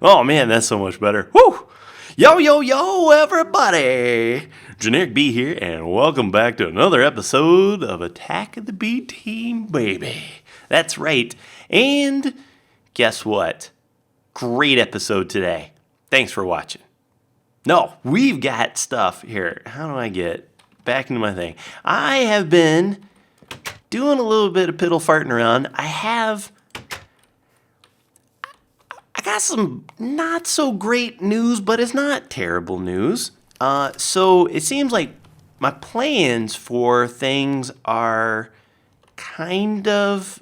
Oh man, that's so much better. Woo! Yo, everybody! Generic B here, and welcome back to another episode of Attack of the B Team, baby. That's right. And guess what? Great episode today. Thanks for watching. No, we've got stuff here. How do I get back into my thing? I have been doing a little bit of piddle farting around. I got some not so great news, but it's not terrible news. So it seems like my plans for things are kind of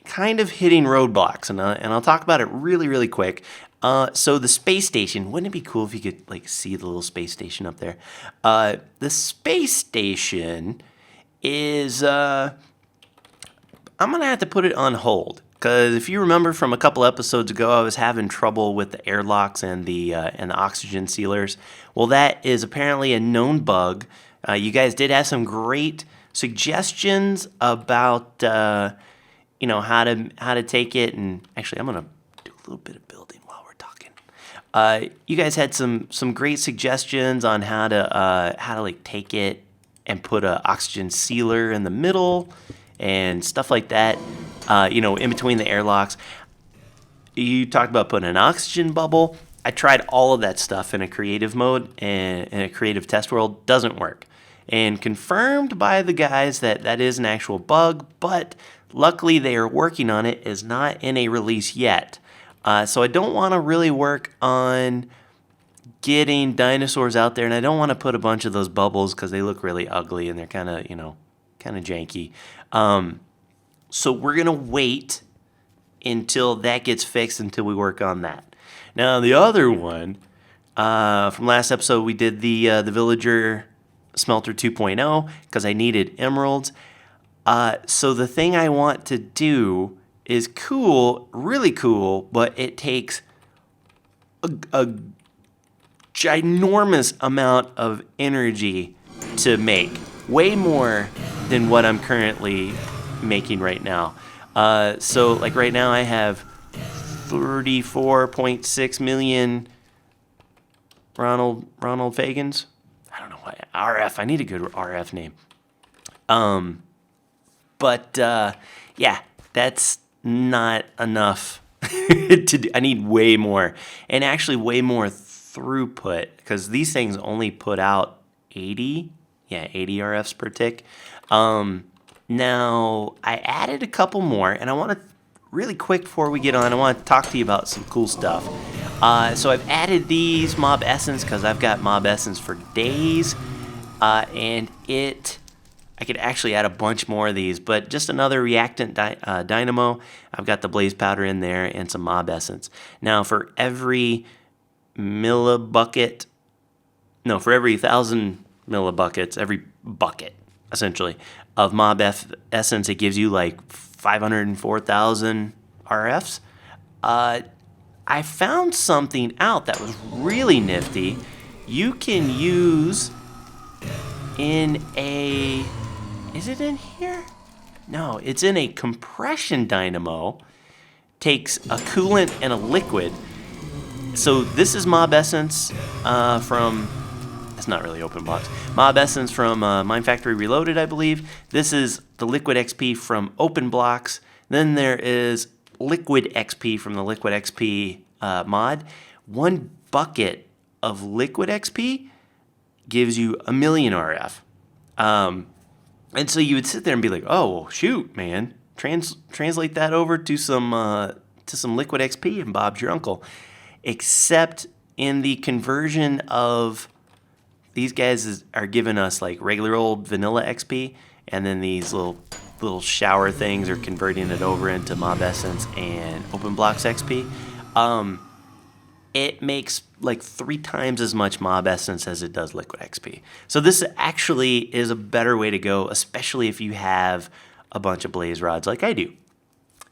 hitting roadblocks, and I'll talk about it really quick. So the space station, wouldn't it be cool if you could like see the little space station up there? The space station is I'm gonna have to put it on hold. Because if you remember from a couple episodes ago, I was having trouble with the airlocks and the oxygen sealers. Well, that is apparently a known bug. You guys did have some great suggestions about how to take it. And actually, I'm gonna do a little bit of building while we're talking. You guys had some great suggestions on how to like take it and put an oxygen sealer in the middle and stuff like that. In between the airlocks. You talked about putting an oxygen bubble. I tried all of that stuff in a creative mode and in a creative test world. Doesn't work. And confirmed by the guys that is an actual bug, but luckily they are working on it. Is not in a release yet. So I don't want to really work on getting dinosaurs out there, and I don't want to put a bunch of those bubbles because they look really ugly and they're kind of janky. So we're going to wait until that gets fixed, until we work on that. Now, the other one, from last episode, we did the Villager Smelter 2.0 because I needed emeralds. So the thing I want to do is cool, really cool, but it takes a ginormous amount of energy to make. Way more than what I'm currently making right now. So like right now I have 34.6 million Ronald Fagans. I don't know why. RF. I need a good RF name. But yeah, that's not enough to do. I need way more, and actually way more throughput, because these things only put out 80 RFs per tick. Now, I added a couple more, and I want to, really quick before we get on, I want to talk to you about some cool stuff. So I've added these Mob Essence because I've got Mob Essence for days, and I could actually add a bunch more of these, but just another reactant dynamo. I've got the blaze powder in there and some Mob Essence. Now, for every millibucket, no, for every 1,000 millibuckets, every bucket, essentially, of Mob Essence, it gives you like 504,000 RFs. I found something out that was really nifty. You can use in a... Is it in here? No, it's in a compression dynamo. Takes a coolant and a liquid. So this is Mob Essence from... It's not really open box. Mob Essence from Mine Factory Reloaded, I believe. This is the Liquid XP from Open Blocks. Then there is Liquid XP from the Liquid XP mod. 1 bucket of Liquid XP gives you 1 million RF. And so you would sit there and be like, oh, well, shoot, man. Translate that over to some Liquid XP and Bob's your uncle. Except in the conversion of... These guys are giving us like regular old vanilla XP, and then these little shower things are converting it over into Mob Essence and Open Blocks XP. It makes like 3 times as much Mob Essence as it does Liquid XP. So this actually is a better way to go, especially if you have a bunch of blaze rods like I do.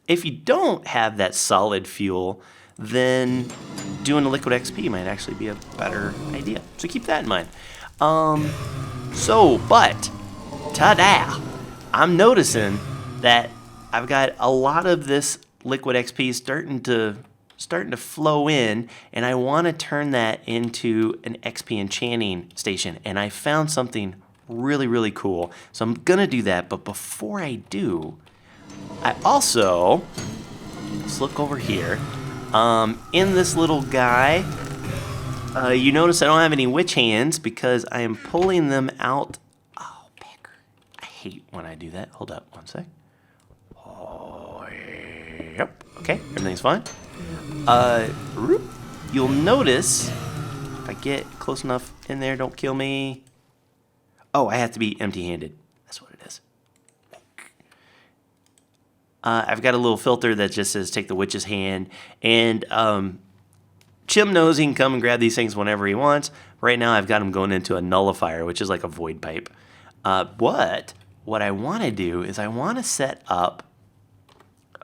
If you don't have that solid fuel, then doing a liquid XP might actually be a better idea. So keep that in mind. But ta-da! I'm noticing that I've got a lot of this liquid XP starting to flow in, and I want to turn that into an XP enchanting station. And I found something really, really cool. So I'm gonna do that, but before I do, I also, let's look over here. In this little guy, you notice I don't have any witch hands because I am pulling them out. Oh, pecker. I hate when I do that. Hold up one sec. Oh, yep. Okay, everything's fine. You'll notice, if I get close enough in there, don't kill me. Oh, I have to be empty-handed. That's what it is. I've got a little filter that just says take the witch's hand. And Chim knows he can come and grab these things whenever he wants. Right now I've got him going into a nullifier, which is like a void pipe. What I want to do is I want to set up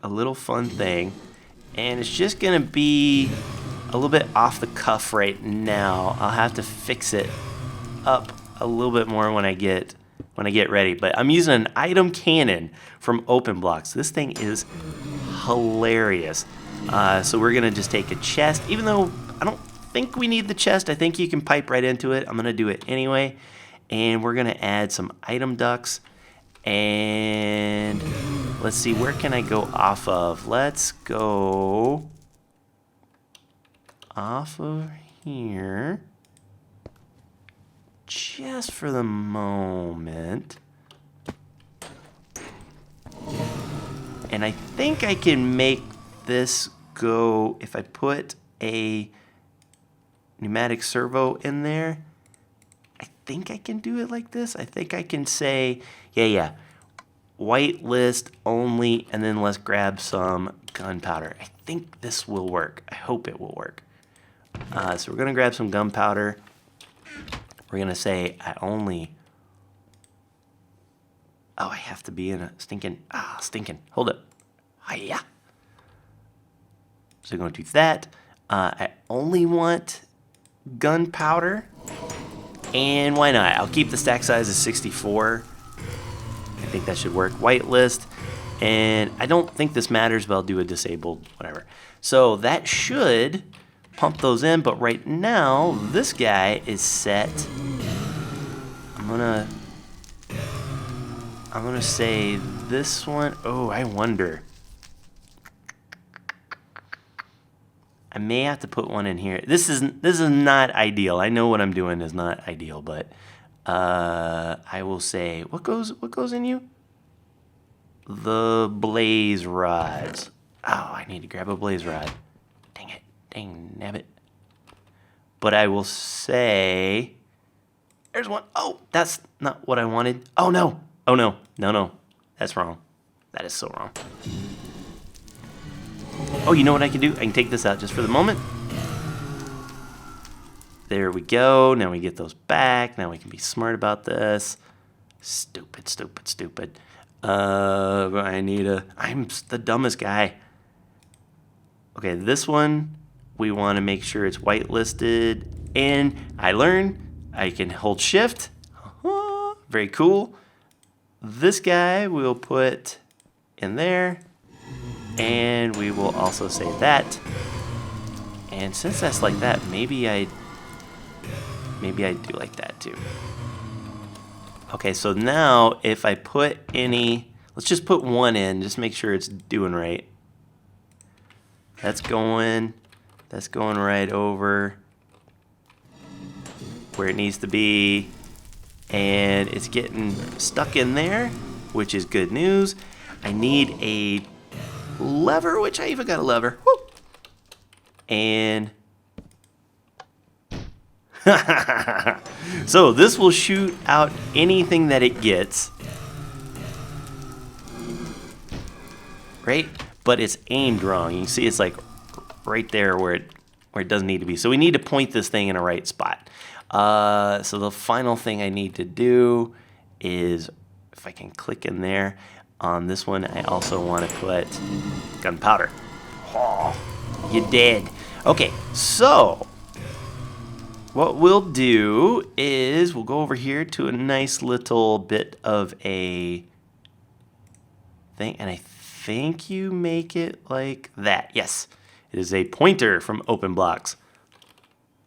a little fun thing. And it's just going to be a little bit off the cuff right now. I'll have to fix it up a little bit more when I get ready. But I'm using an item cannon from OpenBlocks. This thing is hilarious. So we're gonna just take a chest, even though I don't think we need the chest. I think you can pipe right into it. I'm gonna do it anyway. And we're gonna add some item ducts. And let's see, where can I go off of? Let's go off of here. Just for the moment. And I think I can make this go, if I put a pneumatic servo in there, I think I can do it like this. I think I can say, yeah, white list only, and then let's grab some gunpowder. I think this will work. I hope it will work. So we're gonna grab some gunpowder. We're gonna say I only. Oh, I have to be in a stinking. Hold up. Hiya. So we're gonna do that. I only want gunpowder, and why not? I'll keep the stack size as 64. I think that should work. White list, and I don't think this matters, but I'll do a disabled, whatever. So that should pump those in, but right now this guy is set. I'm gonna say this one. Oh, I wonder. I may have to put one in here. This is not ideal. I know what I'm doing is not ideal, but I will say what goes in you? The blaze rods. Oh, I need to grab a blaze rod. Dang it. Dang nabbit. But I will say there's one. Oh, that's not what I wanted. Oh no. Oh no. No. That's wrong. That is so wrong. Oh, you know what I can do? I can take this out just for the moment. There we go. Now we get those back. Now we can be smart about this. Stupid. I'm the dumbest guy. Okay, this one, we want to make sure it's whitelisted. And I learned I can hold shift. Very cool. This guy we'll put in there. And we will also say that. And since that's like that, maybe I do like that too. Okay, so now if I put any, let's just put one in, just make sure it's doing right. That's going right over where it needs to be. And it's getting stuck in there, which is good news. I need a lever, which I even got a lever. Woo! And so this will shoot out anything that it gets, right? But it's aimed wrong. You can see it's like right there where it doesn't need to be. So we need to point this thing in a right spot. So the final thing I need to do is, if I can click in there on this one, I also want to put gunpowder. Oh, you dead. Okay, so what we'll do is we'll go over here to a nice little bit of a thing, and I think you make it like that. Yes, it is a pointer from Open Blocks.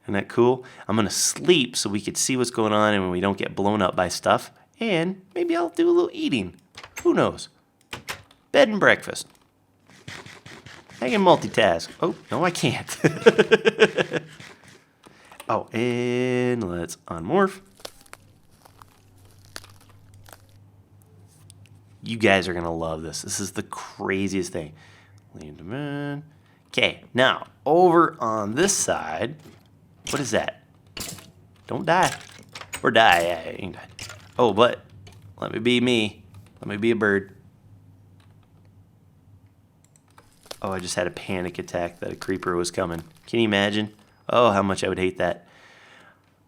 Isn't that cool? I'm gonna sleep so we can see what's going on and we don't get blown up by stuff. And maybe I'll do a little eating. Who knows? Bed and breakfast. I can multitask. Oh, no, I can't. Oh, and let's unmorph. You guys are going to love this. This is the craziest thing. Leave them in. Okay, now, over on this side, what is that? Don't die. Or die. Yeah, you can die. Oh, but let me be me. Let me be a bird. Oh, I just had a panic attack that a creeper was coming. Can you imagine? Oh, how much I would hate that.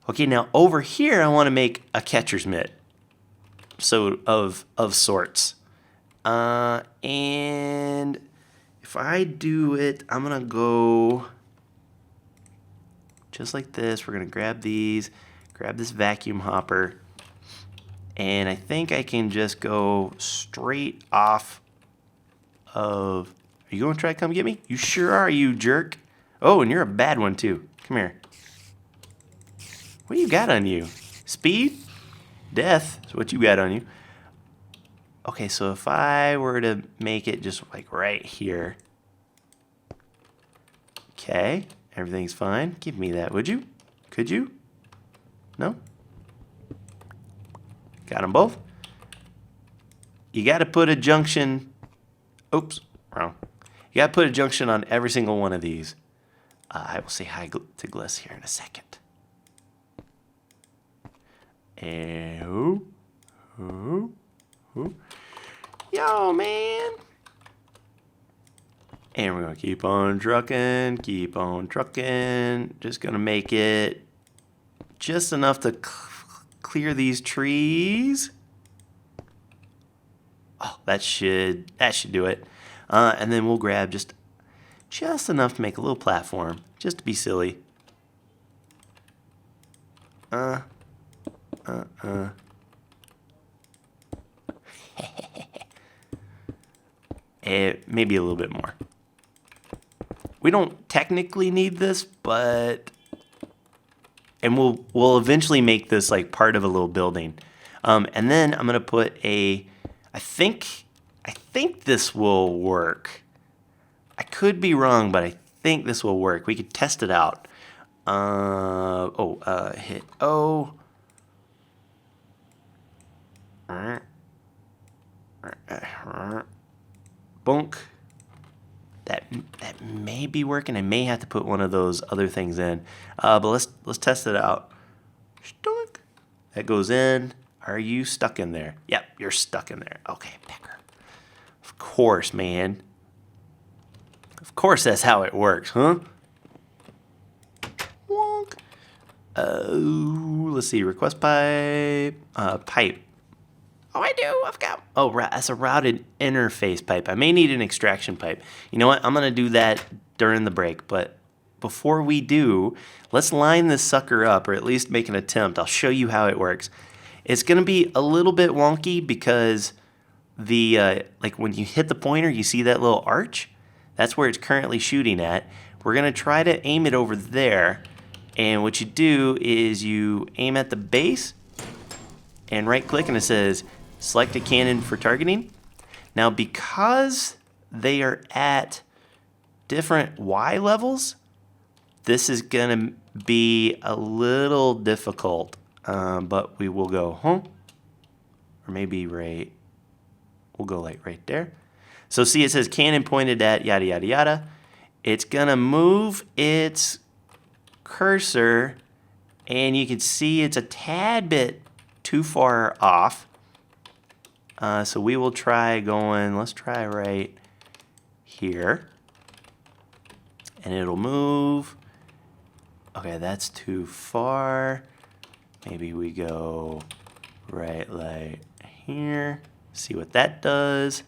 Okay, now over here I want to make a catcher's mitt. So of sorts. And if I do it, I'm gonna go just like this. We're gonna grab these, grab this vacuum hopper, and I think I can just go straight off of. Are you gonna try to come get me? You sure are, you jerk. Oh, and you're a bad one too. Come here. What do you got on you? Speed? Death is what you got on you. Okay, so if I were to make it just like right here. Okay, everything's fine. Give me that, would you? Could you? No? Got them both? You got to put a junction. Oops, wrong. You got to put a junction on every single one of these. I will say hi to Gliss here in a second. And yo, man. And we're gonna keep on trucking, Just gonna make it just enough to clear these trees. Oh, that should do it. And then we'll grab just enough to make a little platform, just to be silly. Maybe a little bit more. We don't technically need this, but we'll eventually make this like part of a little building. And then I'm gonna put a. I think this will work. I could be wrong, but I think this will work. We could test it out. Hit O. Bonk. That may be working. I may have to put one of those other things in. But let's test it out. Stunk. That goes in. Are you stuck in there? Yep, you're stuck in there. Okay, Pecker. Of course, man. Of course that's how it works, huh? Wonk. Let's see. Request pipe. Pipe. Oh, I do. I've got. Oh, that's a routed interface pipe. I may need an extraction pipe. You know what? I'm gonna do that during the break. But before we do, let's line this sucker up, or at least make an attempt. I'll show you how it works. It's gonna be a little bit wonky because the like when you hit the pointer, you see that little arch. That's where it's currently shooting at. We're gonna try to aim it over there, and what you do is you aim at the base and right click, and it says select a cannon for targeting. Now, because they are at different Y levels, this is gonna be a little difficult, but we will go home, or maybe right, we'll go like right there. So see, it says cannon pointed at yada, yada, yada. It's gonna move its cursor, and you can see it's a tad bit too far off. So we will try going, let's try right here. And it'll move. Okay, that's too far. Maybe we go right like here. See what that does.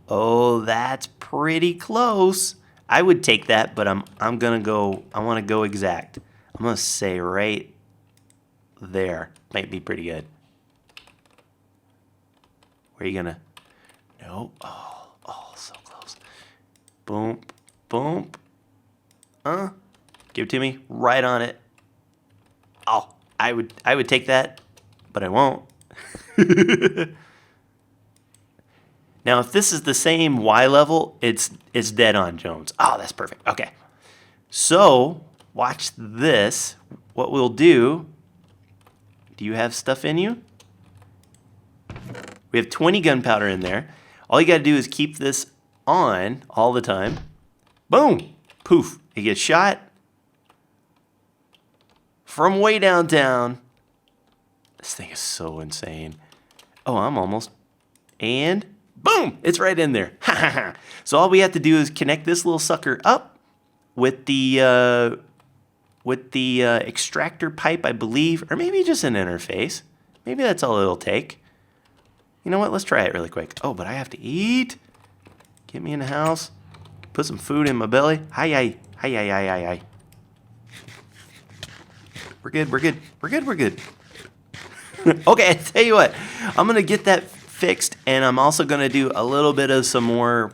Oh, that's pretty close. I would take that, but I'm gonna go. I want to go exact. I'm gonna say right there. Might be pretty good. Where are you gonna? No. Oh, so close. Boom, boom. Give it to me. Right on it. Oh, I would take that, but I won't. Now, if this is the same Y level, it's dead on, Jones. Oh, that's perfect. Okay. So, watch this. What we'll do you have stuff in you? We have 20 gunpowder in there. All you got to do is keep this on all the time. Boom. Poof. It gets shot from way downtown. This thing is so insane. Oh, I'm almost. And boom. It's right in there. So all we have to do is connect this little sucker up with the extractor pipe, I believe, or maybe just an interface. Maybe that's all it'll take. You know what? Let's try it really quick. Oh, but I have to eat. Get me in the house. Put some food in my belly. Hi. We're good. Okay, I tell you what. I'm going to get that fixed, and I'm also going to do a little bit of some more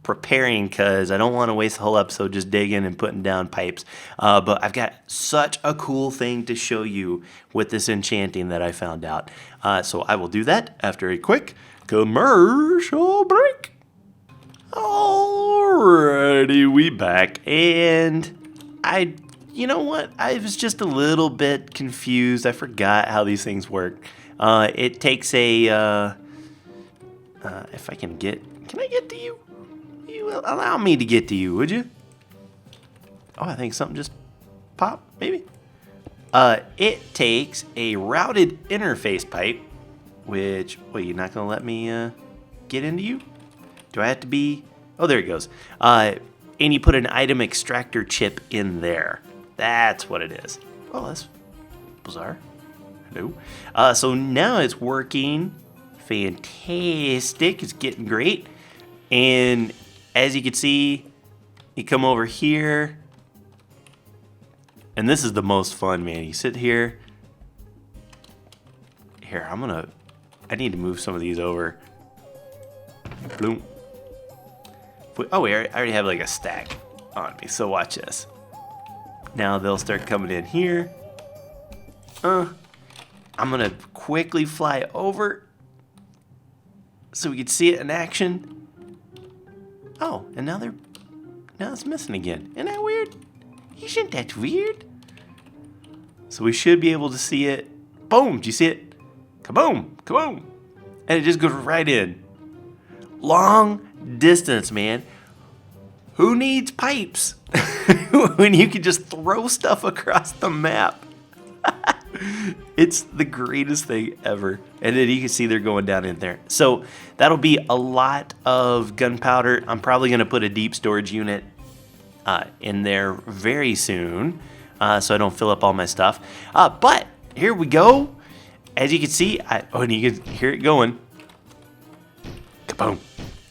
preparing because I don't want to waste the whole episode just digging and putting down pipes. But I've got such a cool thing to show you with this enchanting that I found out. So I will do that after a quick commercial break. Alrighty, we back. And you know what? I was just a little bit confused. I forgot how these things work. It takes a, if I can I get to you? Allow me to get to you, would you? Oh, I think something just popped, maybe. It takes a routed interface pipe, which, wait, you're not going to let me get into you? Do I have to be? Oh, there it goes. And you put an item extractor chip in there. That's what it is. Oh, that's bizarre. Hello. So now it's working fantastic. It's getting great. And as you can see, you come over here. And this is the most fun, man. You sit here. Here, I need to move some of these over. Boom. Oh, wait, I already have like a stack on me, so watch this. Now they'll start coming in here. I'm gonna quickly fly over so we can see it in action. Oh, and now it's missing again. Isn't that weird? Isn't that weird? So we should be able to see it. Boom! Do you see it? Kaboom! Kaboom! And it just goes right in. Long distance, man. Who needs pipes when you can just throw stuff across the map? It's the greatest thing ever. And then you can see they're going down in there. So that'll be a lot of gunpowder. I'm probably going to put a deep storage unit in there very soon so I don't fill up all my stuff. But here we go. As you can see, and you can hear it going. Kaboom.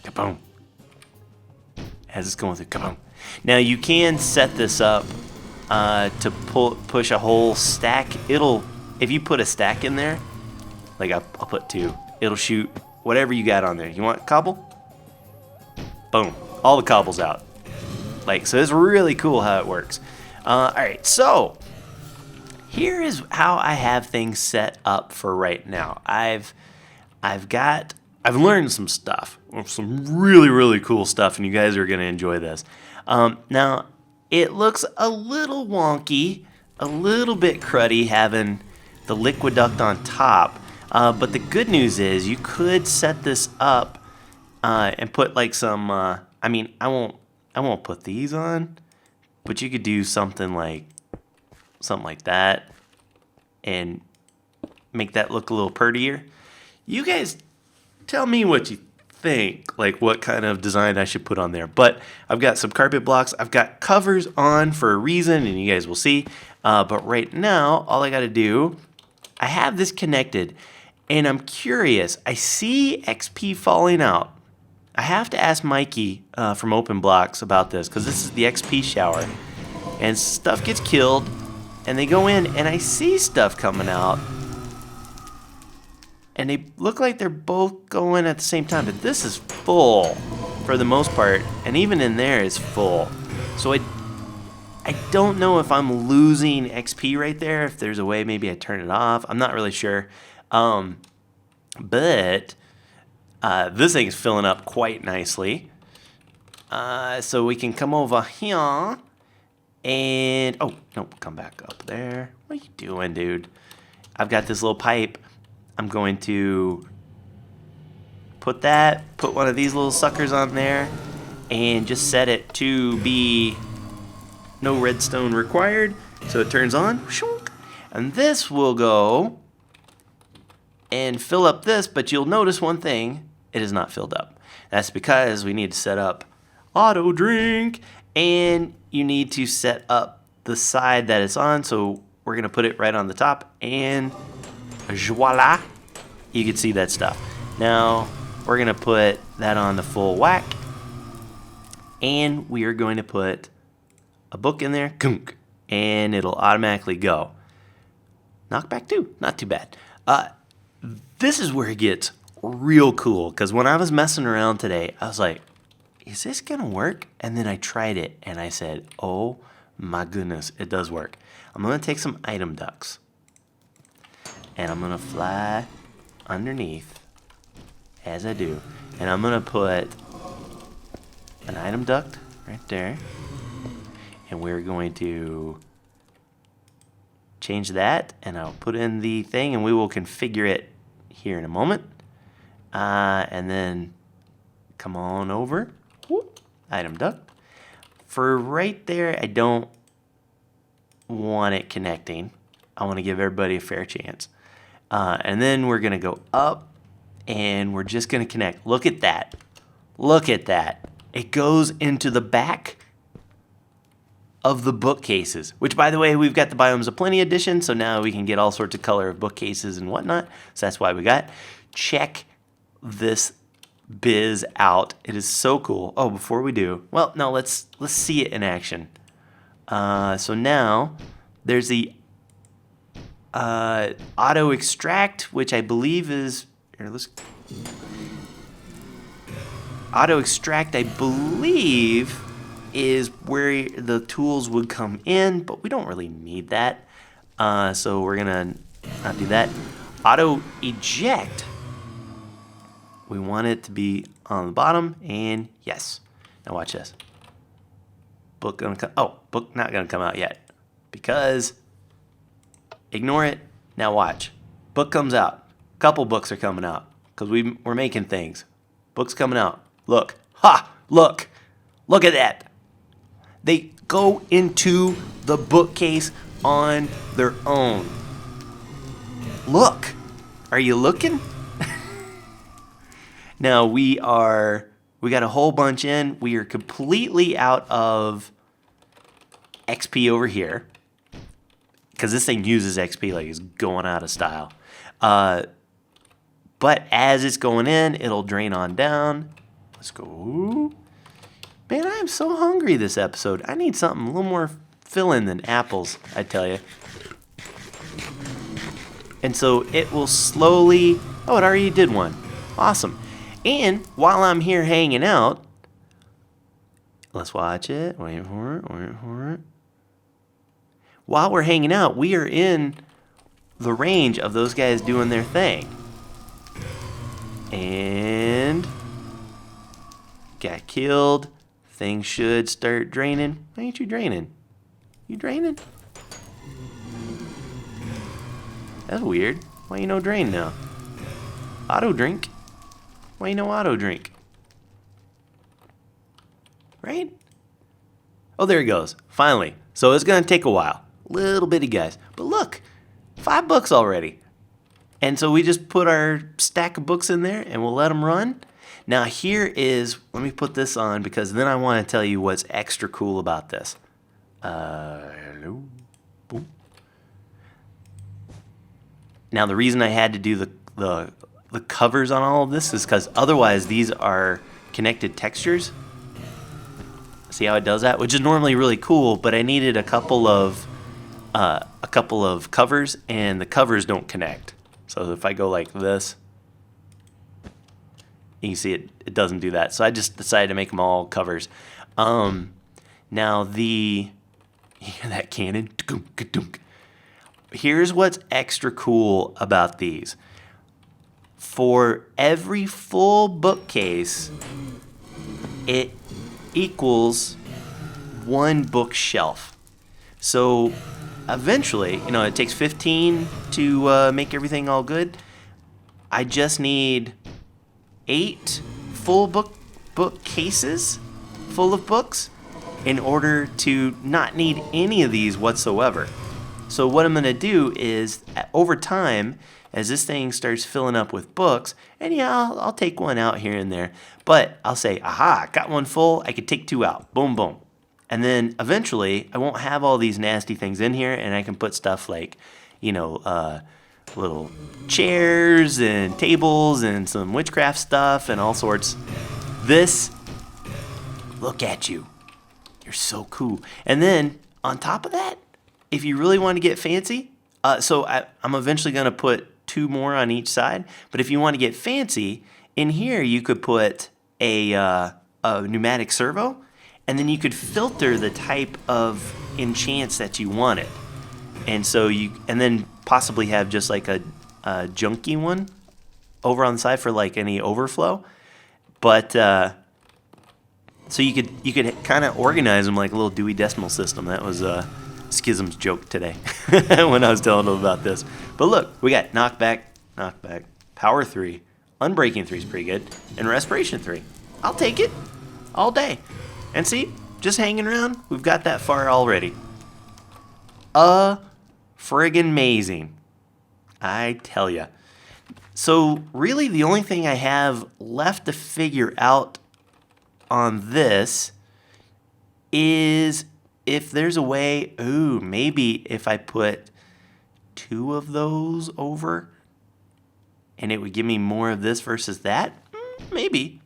Kaboom. As it's going through. Kaboom. Now you can set this up to push a whole stack. If you put a stack in there, like I'll put 2, it'll shoot whatever you got on there. You want cobble? Boom. All the cobble's out. So it's really cool how it works. All right, so here is how I have things set up for right now. I've learned some stuff, some really, really cool stuff, and you guys are going to enjoy this. Now, it looks a little wonky, a little bit cruddy having the liquid duct on top, but the good news is you could set this up and put like some, I won't put these on, but you could do something like that and make that look a little prettier. You guys tell me what you think, like what kind of design I should put on there. But I've got some carpet blocks. I've got covers on for a reason, and you guys will see. But right now, all I got to do, I have this connected, and I'm curious. I see XP falling out. I have to ask Mikey from Open Blocks about this because this is the XP shower. And stuff gets killed, and they go in, and I see stuff coming out. And they look like they're both going at the same time, but this is full for the most part, and even in there is full. So I don't know if I'm losing XP right there, if there's a way maybe I turn it off. I'm not really sure. But this thing is filling up quite nicely. So we can come over here and, oh, no, come back up there. What are you doing, dude? I've got this little pipe. I'm going to put one of these little suckers on there and just set it to be no redstone required. So it turns on, and this will go and fill up this, but you'll notice one thing, it is not filled up. That's because we need to set up auto drink, and you need to set up the side that it's on. So we're gonna put it right on the top, and voila, you can see that stuff. Now we're gonna put that on the full whack, and we are going to put a book in there, and it'll automatically go. Knockback 2, not too bad. This is where it gets real cool, because when I was messing around today, I was like, is this gonna work? And then I tried it, and I said, oh my goodness, it does work. I'm gonna take some item ducks, and I'm gonna fly underneath as I do, and I'm gonna put an item duct right there, and we're going to change that, and I'll put in the thing, and we will configure it here in a moment. And then come on over. Whoop, item duct. For right there, I don't want it connecting. I want to give everybody a fair chance. And then we're going to go up, and we're just going to connect. Look at that. Look at that. It goes into the back of the bookcases, which, by the way, we've got the Biomes of Plenty edition, so now we can get all sorts of color of bookcases and whatnot. So that's why we got. Check this biz out. It is so cool. Oh, before we do, well, no, let's see it in action. So now there's the auto extract, which I believe is here. Let's auto extract. I believe is where the tools would come in, but we don't really need that. So we're gonna not do that. Auto eject. We want it to be on the bottom, and yes. Now watch this. Book gonna come. Oh, book not gonna come out yet because ignore it. Now watch. Book comes out. Couple books are coming out because we're making things. Books coming out. Look. Ha! Look. Look at that. They go into the bookcase on their own. Look. Are you looking? Now we got a whole bunch in. We are completely out of XP over here because this thing uses XP like it's going out of style. But as it's going in, it'll drain on down. Let's go. Man, I am so hungry this episode. I need something a little more filling than apples, I tell you. And so it will slowly... Oh, it already did one. Awesome. And while I'm here hanging out, let's watch it. Wait for it. Wait for it. While we're hanging out, we are in the range of those guys doing their thing. And got killed. Things should start draining. Why ain't you draining? You draining? That's weird. Why you no drain now? Auto drink. Why you no auto drink? Right? Oh, there he goes. Finally. So it's gonna take a while. Little bitty guys. But look, $5 already. And so we just put our stack of books in there and we'll let them run. Now here is, let me put this on because then I want to tell you what's extra cool about this. Hello. Boom. Now the reason I had to do the covers on all of this is because otherwise these are connected textures. See how it does that? Which is normally really cool, but I needed a couple of covers, and the covers don't connect. So if I go like this, you can see it doesn't do that. So I just decided to make them all covers. Now you hear that cannon? Here's what's extra cool about these. For every full bookcase, it equals one bookshelf. So eventually, it takes 15 to make everything all good. I just need 8 full bookcases full of books in order to not need any of these whatsoever. So what I'm going to do is, over time, as this thing starts filling up with books, and yeah, I'll take one out here and there, but I'll say, aha, got one full, I could take 2 out, boom, boom. And then eventually, I won't have all these nasty things in here, and I can put stuff like, little chairs and tables and some witchcraft stuff and all sorts. This, look at you. You're so cool. And then, on top of that, if you really want to get fancy, so I'm eventually going to put 2 more on each side, but if you want to get fancy, in here you could put a pneumatic servo, and then you could filter the type of enchants that you wanted. And so and then possibly have just like a junky one over on the side for like any overflow. But so you could kind of organize them like a little Dewey Decimal System. That was Schism's joke today when I was telling him about this. But look, we got knockback, power 3, unbreaking 3 is pretty good, and respiration 3. I'll take it all day. And see, just hanging around, we've got that far already. Friggin' amazing, I tell ya. So really the only thing I have left to figure out on this is if there's a way, maybe if I put 2 of those over and it would give me more of this versus that, maybe.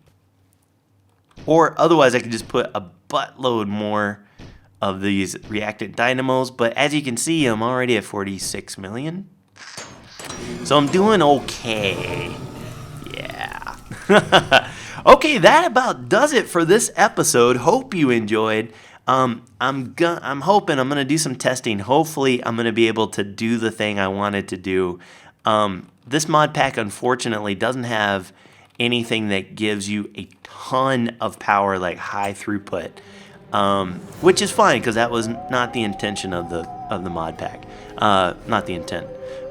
Or otherwise I could just put a buttload more of these reactant dynamos, but as you can see, I'm already at 46 million. So I'm doing okay. Yeah. Okay, that about does it for this episode. Hope you enjoyed. I'm hoping I'm gonna do some testing. Hopefully, I'm gonna be able to do the thing I wanted to do. This mod pack, unfortunately, doesn't have anything that gives you a ton of power, like high throughput, which is fine because that was not the intention of the mod pack. Not the intent.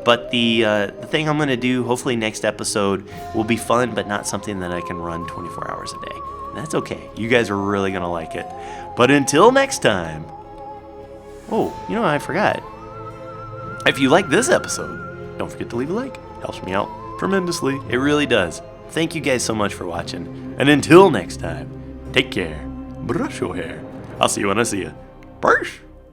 But the thing I'm going to do, hopefully next episode, will be fun, but not something that I can run 24 hours a day. That's okay. You guys are really going to like it. But until next time. Oh, I forgot. If you like this episode, don't forget to leave a like. Helps me out tremendously. It really does. Thank you guys so much for watching. And until next time, take care. Brush your hair. I'll see you when I see you. Brush.